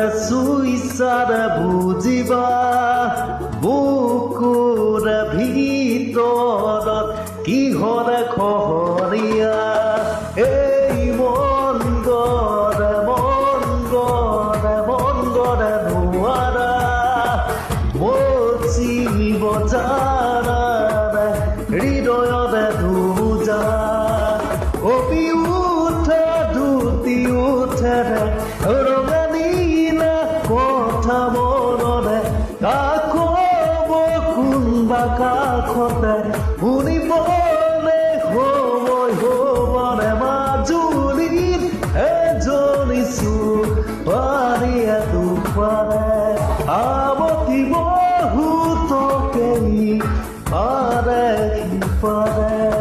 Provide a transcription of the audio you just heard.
সুইচাৰে বুজিবা বুকুৰ ভিতৰত কিহৰে খহৰীয়া এই মন গৰে নোৱাৰা মচিব জানা হৃদয়তে ধুজা কপি উঠে দুটি উঠে ৰঙা নীলা কথা মনৰে কাকব কোনবা কাষতে শুনিবলে সময় হ'বনে মাজুলীত এজনী ছোৱালীয়ে দুখৰে আৱতি বহুতকে পাৰে সিপাৰে